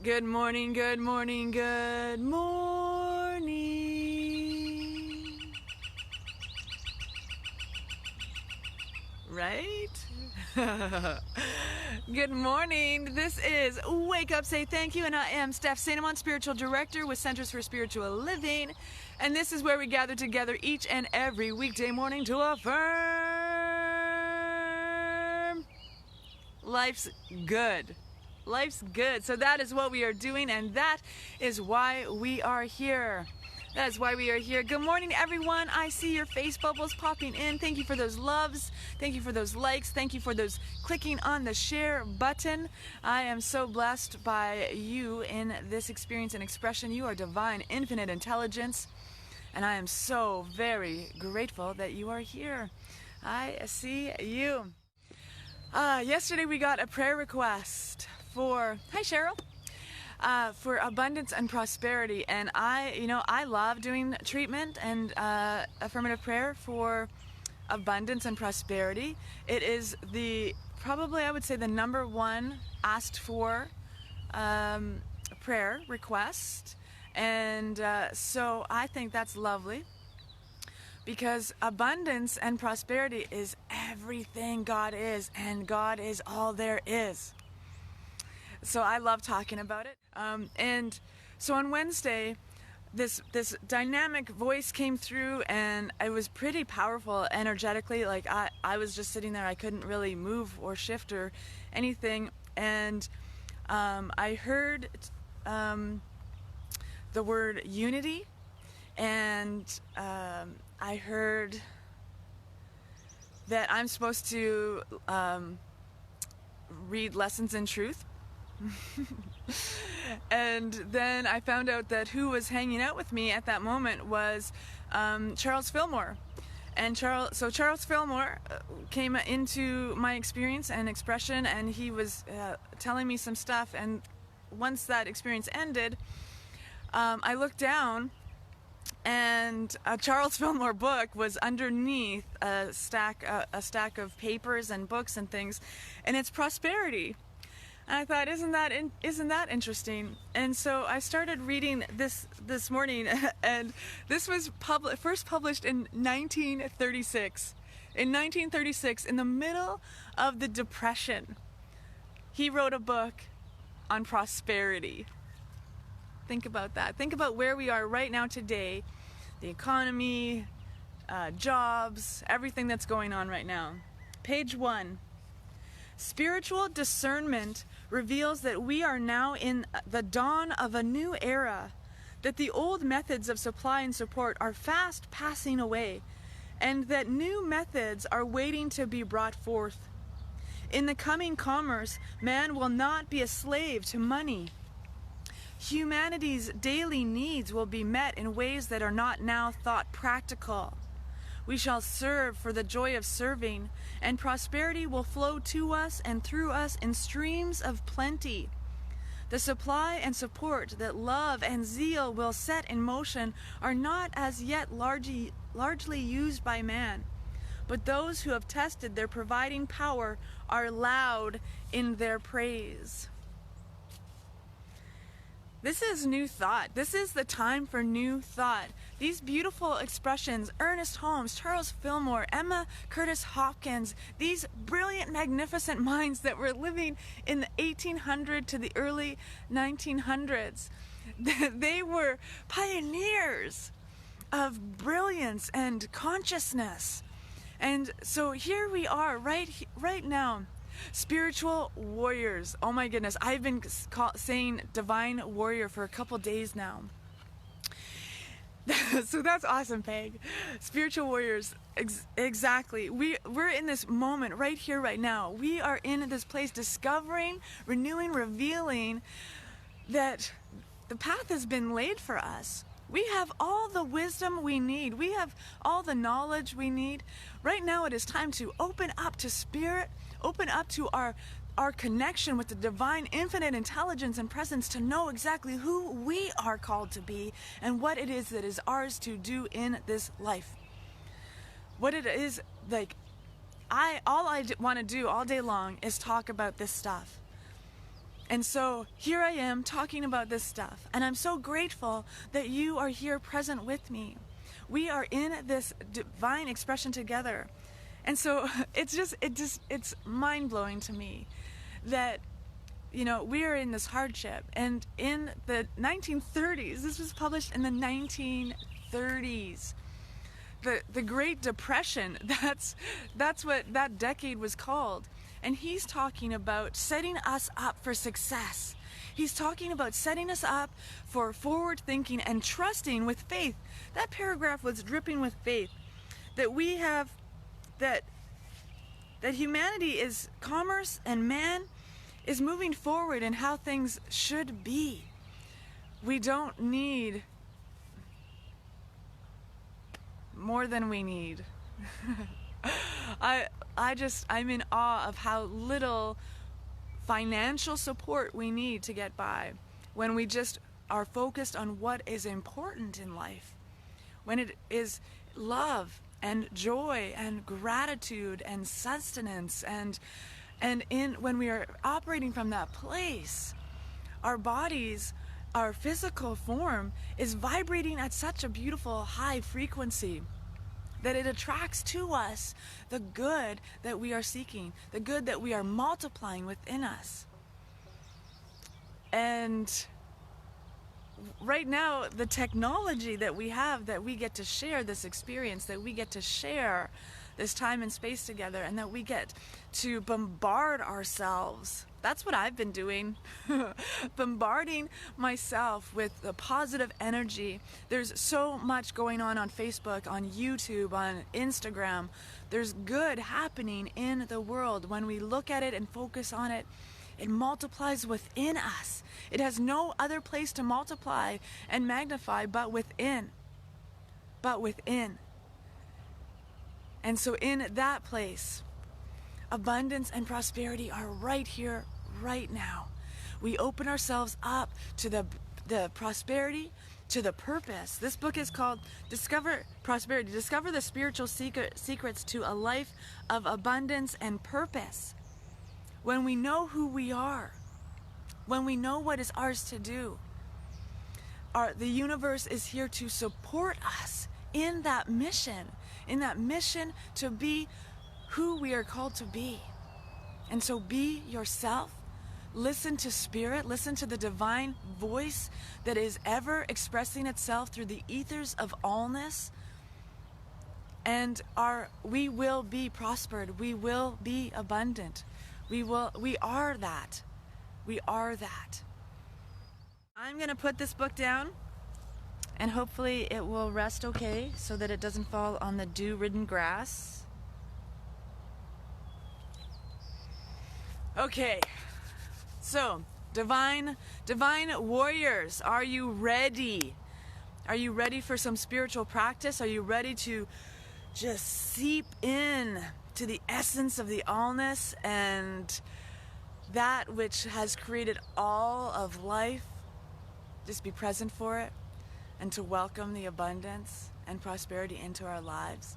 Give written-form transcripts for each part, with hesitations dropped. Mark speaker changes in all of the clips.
Speaker 1: Good morning, good morning, good morning. Right? Good morning. This is Wake Up, Say Thank You, and I am Steph Sainamon, Spiritual Director with Centers for Spiritual Living. And this is where we gather together each and every weekday morning to affirm life's good. Life's good. So that is what we are doing, and that is why we are here. That is why we are here. Good morning, everyone. I see your face bubbles popping in. Thank you for those loves. Thank you for those likes. Thank you for those clicking on the share button. I am so blessed by you in this experience and expression. You are divine, infinite intelligence, and I am so very grateful that you are here. I see you. Yesterday we got a prayer request for, hi Cheryl, for abundance and prosperity, and I love doing treatment and affirmative prayer for abundance and prosperity. It is probably I would say the number one asked for prayer request, and so I think that's lovely. Because abundance and prosperity is everything God is, and God is all there is. So I love talking about it. And so on Wednesday, this dynamic voice came through, and it was pretty powerful energetically. Like I was just sitting there. I couldn't really move or shift or anything. And I heard the word unity, and I heard that I'm supposed to read Lessons in Truth. And then I found out that who was hanging out with me at that moment was Charles Fillmore. And Charles Fillmore came into my experience and expression, and he was telling me some stuff. And once that experience ended, I looked down, and a Charles Fillmore book was underneath a stack of papers and books and things, and it's prosperity. And I thought, isn't that interesting? And so I started reading this morning, and this was first published in 1936. In 1936, in the middle of the Depression, he wrote a book on prosperity. Think about that. Think about where we are right now today, the economy, jobs, everything that's going on right now. Page 1. Spiritual discernment reveals that we are now in the dawn of a new era, that the old methods of supply and support are fast passing away, and that new methods are waiting to be brought forth. In the coming commerce, man will not be a slave to money. Humanity's daily needs will be met in ways that are not now thought practical. We shall serve for the joy of serving, and prosperity will flow to us and through us in streams of plenty. The supply and support that love and zeal will set in motion are not as yet largely used by man, but those who have tested their providing power are loud in their praise. This is new thought. This is the time for new thought. These beautiful expressions, Ernest Holmes, Charles Fillmore, Emma Curtis Hopkins, these brilliant, magnificent minds that were living in the 1800s to the early 1900s, they were pioneers of brilliance and consciousness. And so here we are right now. Spiritual warriors. Oh my goodness, I've been saying divine warrior for a couple days now. So that's awesome, Peg. Spiritual warriors, exactly. We're in this moment right here, right now. We are in this place discovering, renewing, revealing that the path has been laid for us. We have all the wisdom we need. We have all the knowledge we need. Right now it is time to open up to spirit, open up to our connection with the divine infinite intelligence and presence to know exactly who we are called to be and what it is that is ours to do in this life. What it is, like, all I want to do all day long is talk about this stuff. And so here I am talking about this stuff, and I'm so grateful that you are here present with me. We are in this divine expression together. And so it's mind-blowing to me that, you know, we are in this hardship. And in the 1930s, this was published in the 1930s. The Great Depression, that's what that decade was called. And he's talking about setting us up for success. He's talking about setting us up for forward thinking and trusting with faith. That paragraph was dripping with faith. That we have, that humanity is commerce and man is moving forward in how things should be. We don't need more than we need. I'm in awe of how little financial support we need to get by when we just are focused on what is important in life. When it is love and joy and gratitude and sustenance and when we are operating from that place, our bodies, our physical form is vibrating at such a beautiful high frequency that it attracts to us the good that we are seeking, the good that we are multiplying within us. And right now, the technology that we have, that we get to share this experience, that we get to share this time and space together, and that we get to bombard ourselves. That's what I've been doing. Bombarding myself with the positive energy. There's so much going on Facebook, on YouTube, on Instagram. There's good happening in the world. When we look at it and focus on it, it multiplies within us. It has no other place to multiply and magnify but within. But within. And so in that place, abundance and prosperity are right here, right now. We open ourselves up to the prosperity, to the purpose. This book is called Discover Prosperity. Discover the spiritual secrets to a life of abundance and purpose. When we know who we are, when we know what is ours to do, the universe is here to support us in that mission to be who we are called to be. And so be yourself. Listen to spirit. Listen to the divine voice that is ever expressing itself through the ethers of allness. And we will be prospered. We will be abundant. We are that. We are that. I'm going to put this book down, and hopefully it will rest okay so that it doesn't fall on the dew-ridden grass. Okay, so divine warriors, are you ready? Are you ready for some spiritual practice? Are you ready to just seep in to the essence of the allness and that which has created all of life? Just be present for it and to welcome the abundance and prosperity into our lives.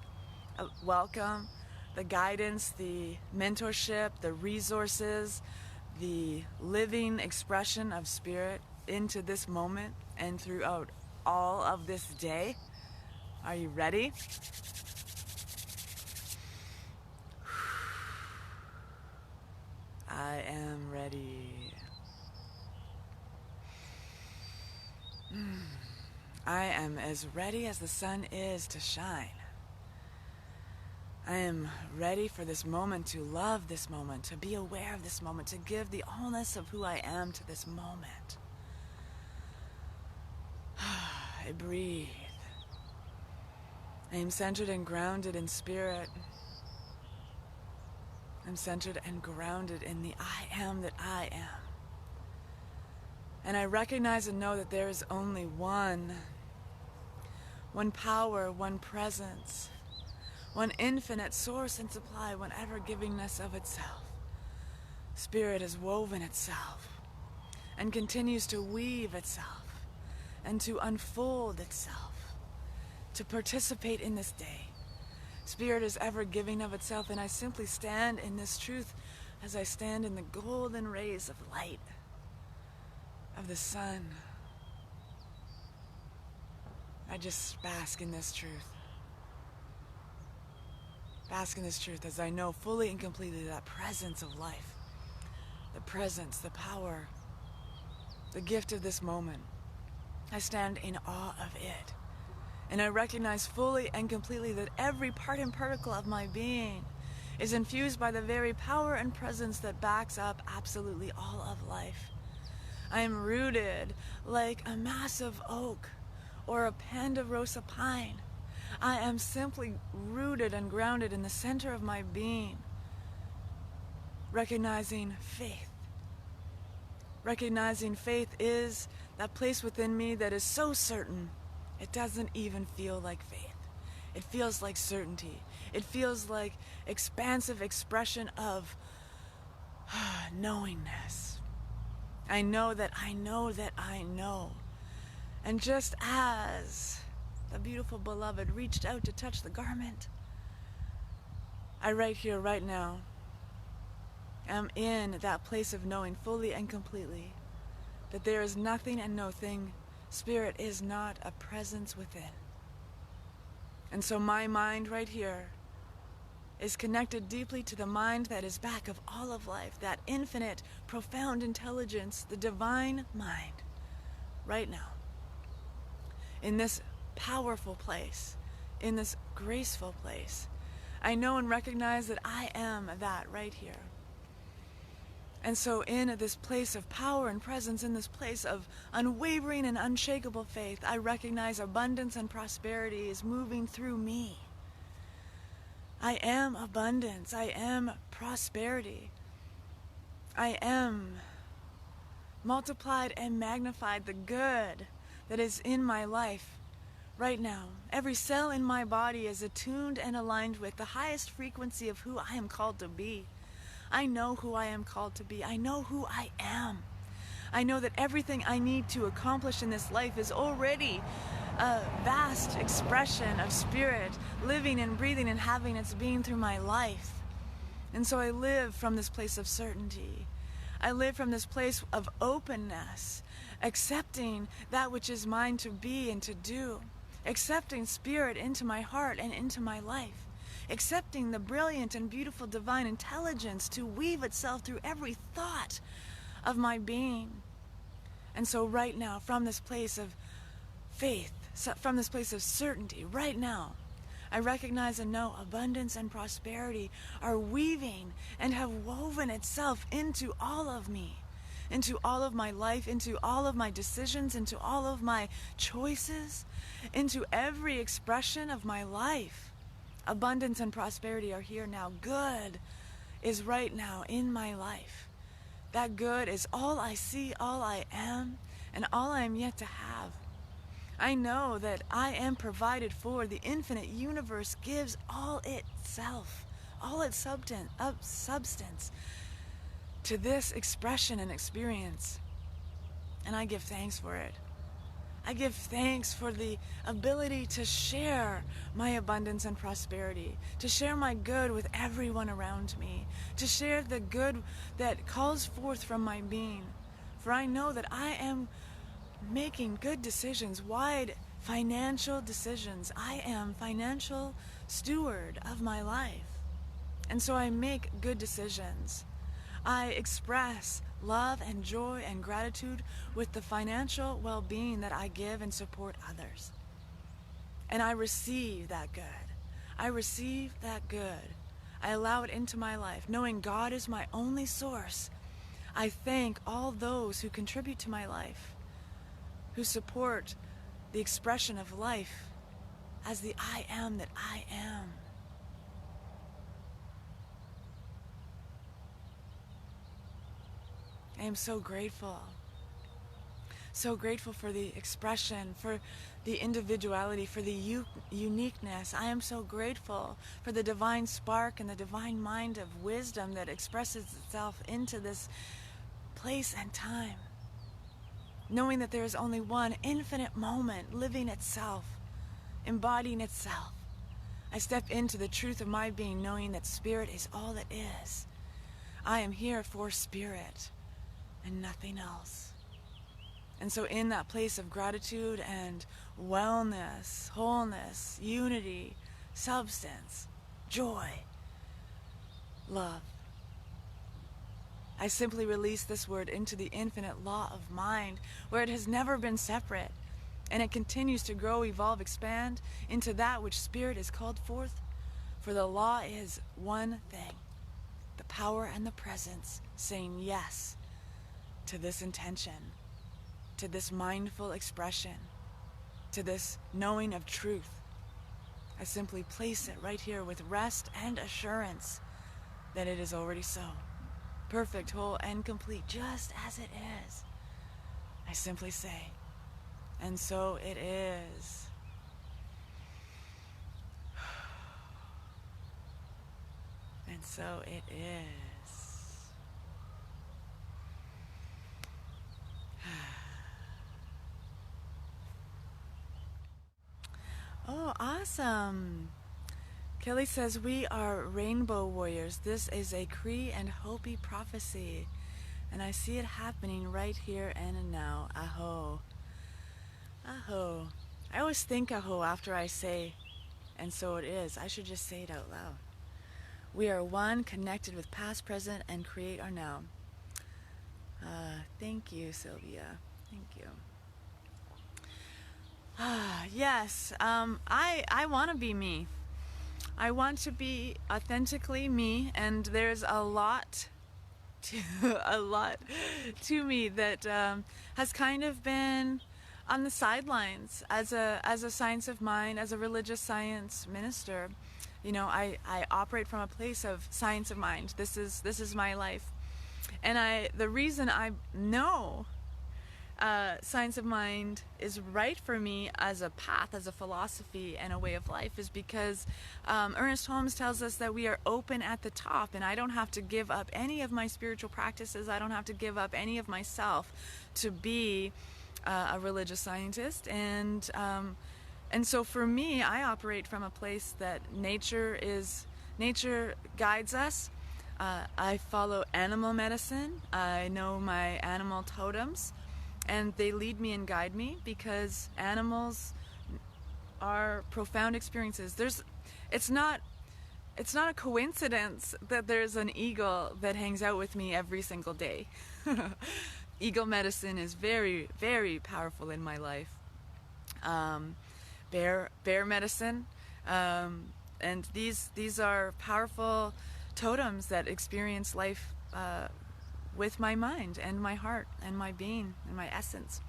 Speaker 1: Welcome the guidance, the mentorship, the resources, the living expression of spirit into this moment and throughout all of this day. Are you ready? I am ready. I am as ready as the sun is to shine. I am ready for this moment, to love this moment, to be aware of this moment, to give the allness of who I am to this moment. I breathe. I am centered and grounded in spirit. I'm centered and grounded in the I am that I am. And I recognize and know that there is only one power, one presence, one infinite source and supply, one ever-givingness of itself. Spirit has woven itself and continues to weave itself and to unfold itself, to participate in this day. Spirit is ever giving of itself, and I simply stand in this truth as I stand in the golden rays of light. of the sun. I just bask in this truth. Bask in this truth as I know fully and completely that presence of life, the presence, the power, the gift of this moment. I stand in awe of it. And I recognize fully and completely that every part and particle of my being is infused by the very power and presence that backs up absolutely all of life. I am rooted like a massive oak or a panderosa pine. I am simply rooted and grounded in the center of my being, recognizing faith. Recognizing faith is that place within me that is so certain, it doesn't even feel like faith. It feels like certainty. It feels like expansive expression of knowingness. I know that I know that I know. And just as the beautiful beloved reached out to touch the garment, I right here, right now, am in that place of knowing fully and completely that there is nothing and no thing. Spirit is not a presence within. And so my mind right here is connected deeply to the mind that is back of all of life, that infinite, profound intelligence, the divine mind, right now. In this powerful place, in this graceful place, I know and recognize that I am that right here. And so in this place of power and presence, in this place of unwavering and unshakable faith, I recognize abundance and prosperity is moving through me. I am abundance. I am prosperity. I am multiplied and magnified the good that is in my life right now. Every cell in my body is attuned and aligned with the highest frequency of who I am called to be. I know who I am called to be. I know who I am. I know that everything I need to accomplish in this life is already a vast expression of spirit living and breathing and having its being through my life. And so I live from this place of certainty. I live from this place of openness, accepting that which is mine to be and to do, accepting spirit into my heart and into my life, accepting the brilliant and beautiful divine intelligence to weave itself through every thought of my being. And so right now, from this place of faith, from this place of certainty, right now, I recognize and know abundance and prosperity are weaving and have woven itself into all of me, into all of my life, into all of my decisions, into all of my choices, into every expression of my life. Abundance and prosperity are here now. Good is right now in my life. That good is all I see, all I am, and all I am yet to have. I know that I am provided for. The infinite universe gives all itself, all its substance to this expression and experience. And I give thanks for it. I give thanks for the ability to share my abundance and prosperity, to share my good with everyone around me, to share the good that calls forth from my being. For I know that I am making good decisions, wide financial decisions. I am financial steward of my life. And so I make good decisions. I express love and joy and gratitude with the financial well-being that I give and support others. And I receive that good. I receive that good. I allow it into my life, knowing God is my only source. I thank all those who contribute to my life, who support the expression of life as the I am that I am. I am so grateful for the expression, for the individuality, for the uniqueness. I am so grateful for the divine spark and the divine mind of wisdom that expresses itself into this place and time. Knowing that there is only one infinite moment living itself, embodying itself. I step into the truth of my being, knowing that spirit is all that is. I am here for spirit and nothing else. And so in that place of gratitude and wellness, wholeness, unity, substance, joy, love, I simply release this word into the infinite law of mind, where it has never been separate, and it continues to grow, evolve, expand into that which spirit is called forth. For the law is one thing, the power and the presence saying yes to this intention, to this mindful expression, to this knowing of truth. I simply place it right here with rest and assurance that it is already so. Perfect, whole, and complete, just as it is. I simply say, and so it is. And so it is. Oh, awesome. Kelly says, we are rainbow warriors. This is a Cree and Hopi prophecy. And I see it happening right here and now. Aho. Aho. I always think aho after I say, and so it is. I should just say it out loud. We are one, connected with past, present, and create our now. Thank you, Sylvia. Thank you. Yes, I want to be me. I want to be authentically me, and there's a lot to me that has kind of been on the sidelines as a science of mind, as a religious science minister. You know, I operate from a place of science of mind. This is my life, and the reason I know science of mind is right for me as a path, as a philosophy, and a way of life is because Ernest Holmes tells us that we are open at the top, and I don't have to give up any of my spiritual practices. I don't have to give up any of myself to be a religious scientist. And so for me, I operate from a place that nature guides us. I follow animal medicine. I know my animal totems, and they lead me and guide me because animals are profound experiences. It's not a coincidence that there's an eagle that hangs out with me every single day. Eagle medicine is very, very powerful in my life. Bear medicine, and these are powerful totems that experience life with my mind and my heart and my being and my essence.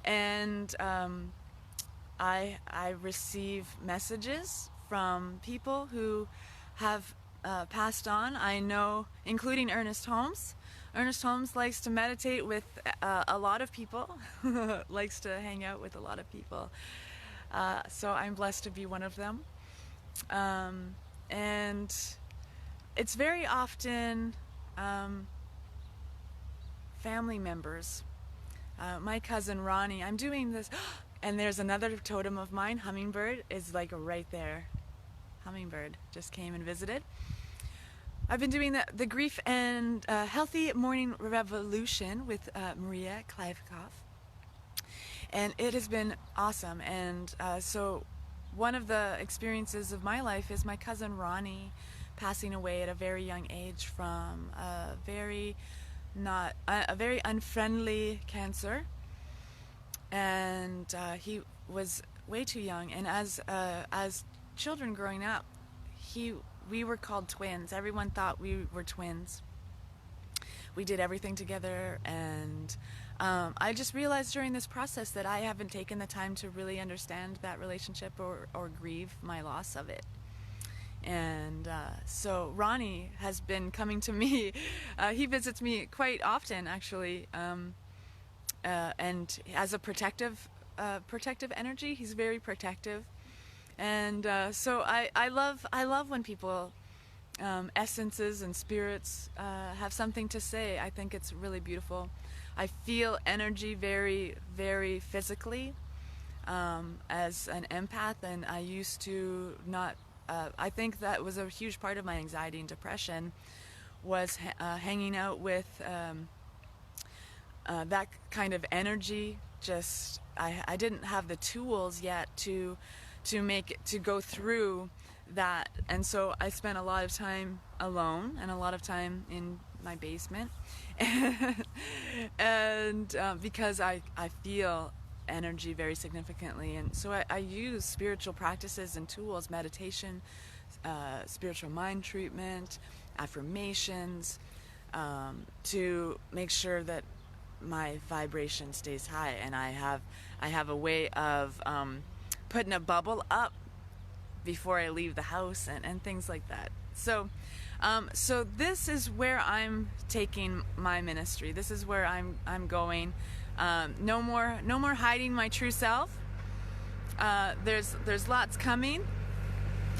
Speaker 1: And I receive messages from people who have passed on. I know, including Ernest Holmes. Ernest Holmes likes to meditate with a lot of people, likes to hang out with a lot of people. So I'm blessed to be one of them. And it's very often family members. My cousin Ronnie, I'm doing this, and there's another totem of mine, hummingbird, is like right there. Hummingbird just came and visited. I've been doing the Grief and Healthy Morning Revolution with Maria Klivekoff, and it has been awesome. And so one of the experiences of my life is my cousin Ronnie passing away at a very young age from a very unfriendly cancer, and he was way too young. And as children growing up, we were called twins. Everyone thought we were twins. We did everything together, and I just realized during this process that I haven't taken the time to really understand that relationship or grieve my loss of it. And so Ronnie has been coming to me. He visits me quite often, actually, and as a protective energy. He's very protective, and so I love when people, essences and spirits, have something to say. I think it's really beautiful. I feel energy very, very physically as an empath, and I used to not. I think that was a huge part of my anxiety and depression, was hanging out with that kind of energy. Just I didn't have the tools yet to go through that, and so I spent a lot of time alone and a lot of time in my basement, and because I feel energy very significantly, and so I use spiritual practices and tools, meditation, spiritual mind treatment, affirmations, to make sure that my vibration stays high, and I have a way of putting a bubble up before I leave the house, and things like that. So so this is where I'm taking my ministry. This is where I'm going. No more hiding my true self. There's lots coming,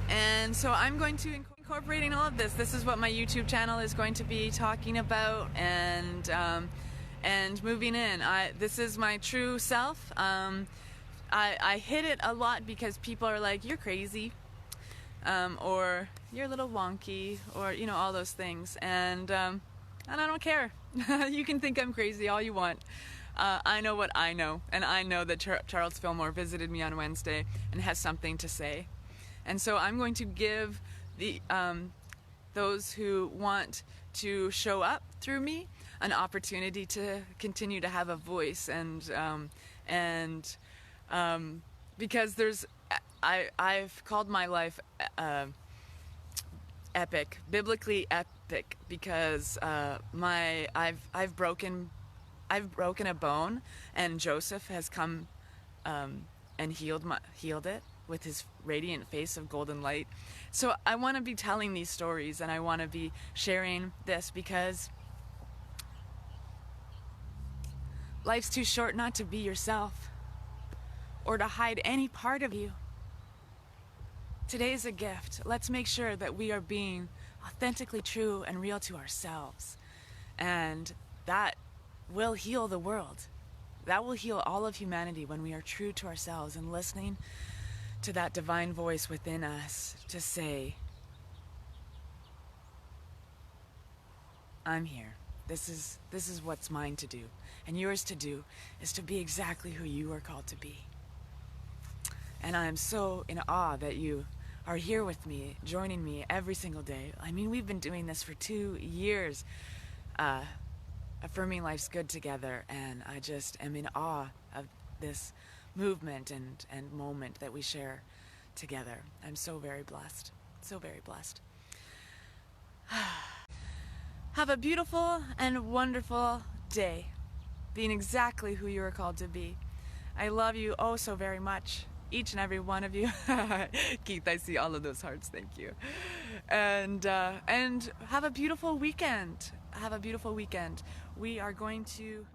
Speaker 1: and so I'm going to incorporating all of this. This is what my YouTube channel is going to be talking about, and moving in. This is my true self. I hid it a lot because people are like, you're crazy, or you're a little wonky, or all those things, and I don't care. You can think I'm crazy all you want. I know what I know, and I know that Charles Fillmore visited me on Wednesday and has something to say, and so I'm going to give the those who want to show up through me an opportunity to continue to have a voice, and because I've called my life epic, biblically epic, because I've broken a bone, and Joseph has come and healed it with his radiant face of golden light. So I want to be telling these stories, and I want to be sharing this, because life's too short not to be yourself or to hide any part of you. Today's a gift. Let's make sure that we are being authentically true and real to ourselves, and that will heal the world. That will heal all of humanity when we are true to ourselves and listening to that divine voice within us to say, I'm here. This is what's mine to do, and yours to do is to be exactly who you are called to be. And I'm so in awe that you are here with me, joining me every single day. I mean, we've been doing this for 2 years, affirming life's good together, and I just am in awe of this movement and moment that we share together. I'm so very blessed, so very blessed. Have a beautiful and wonderful day, being exactly who you are called to be. I love you oh so very much, each and every one of you. Keith, I see all of those hearts, thank you. And have a beautiful weekend. Have a beautiful weekend. We are going to